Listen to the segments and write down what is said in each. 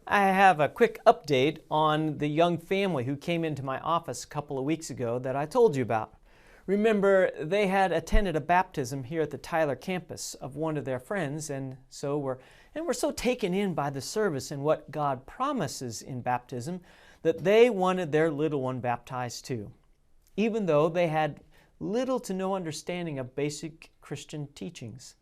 I have a quick update on the young family who came into my office a couple of weeks ago that I told you about. Remember, they had attended a baptism here at the Tyler campus of one of their friends, and we're so taken in by the service and what God promises in baptism that they wanted their little one baptized too, even though they had little to no understanding of basic Christian teachings.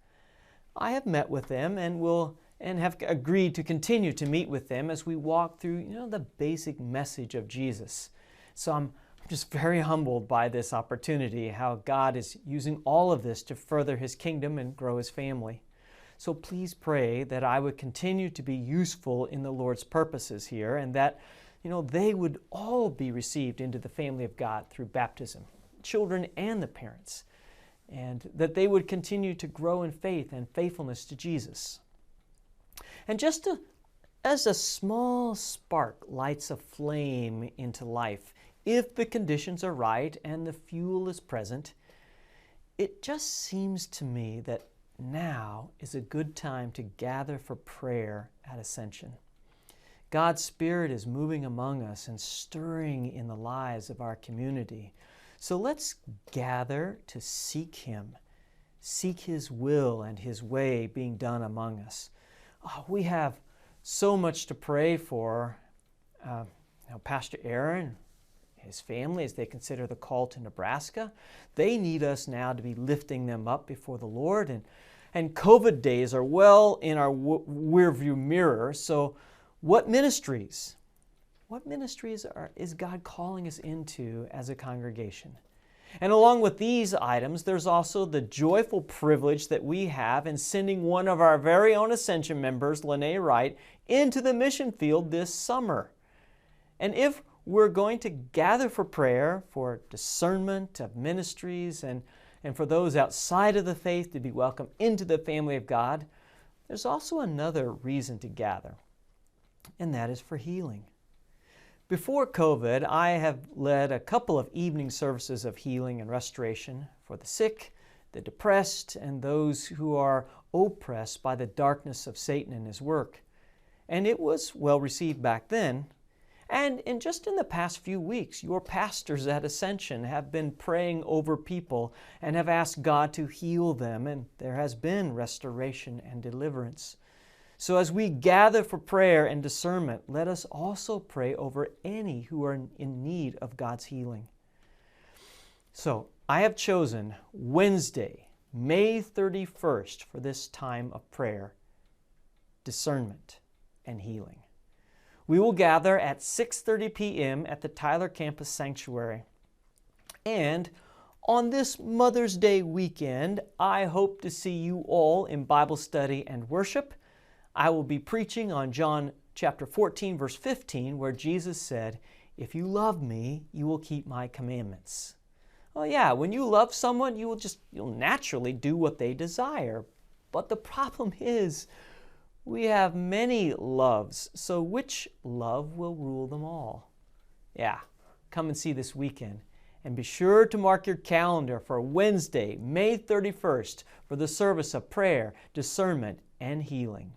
I have met with them and have agreed to continue to meet with them as we walk through, the basic message of Jesus. So I'm just very humbled by this opportunity, how God is using all of this to further His kingdom and grow His family. So please pray that I would continue to be useful in the Lord's purposes here, and that, they would all be received into the family of God through baptism, children and the parents, and that they would continue to grow in faith and faithfulness to Jesus. And just as a small spark lights a flame into life, if the conditions are right and the fuel is present, it just seems to me that now is a good time to gather for prayer at Ascension. God's Spirit is moving among us and stirring in the lives of our community. So let's gather to seek Him, seek His will and His way being done among us. We have so much to pray for. Pastor Aaron, his family, as they consider the call to Nebraska, they need us now to be lifting them up before the Lord. And COVID days are well in our rearview mirror. So what ministries is God calling us into as a congregation? And along with these items, there's also the joyful privilege that we have in sending one of our very own Ascension members, Lene Wright, into the mission field this summer. And if we're going to gather for prayer, for discernment of ministries, and for those outside of the faith to be welcomed into the family of God, there's also another reason to gather, and that is for healing. Before COVID, I have led a couple of evening services of healing and restoration for the sick, the depressed, and those who are oppressed by the darkness of Satan and his work. And it was well received back then. And just in the past few weeks, your pastors at Ascension have been praying over people and have asked God to heal them, and there has been restoration and deliverance. So as we gather for prayer and discernment, let us also pray over any who are in need of God's healing. So I have chosen Wednesday, May 31st for this time of prayer, discernment and healing. We will gather at 6:30 p.m. at the Tyler Campus Sanctuary. And on this Mother's Day weekend, I hope to see you all in Bible study and worship. I will be preaching on John chapter 14, verse 15, where Jesus said, "If you love me, you will keep my commandments." Oh yeah, when you love someone, you'll naturally do what they desire. But the problem is, we have many loves, so which love will rule them all? Yeah, come and see this weekend. And be sure to mark your calendar for Wednesday, May 31st, for the service of prayer, discernment, and healing.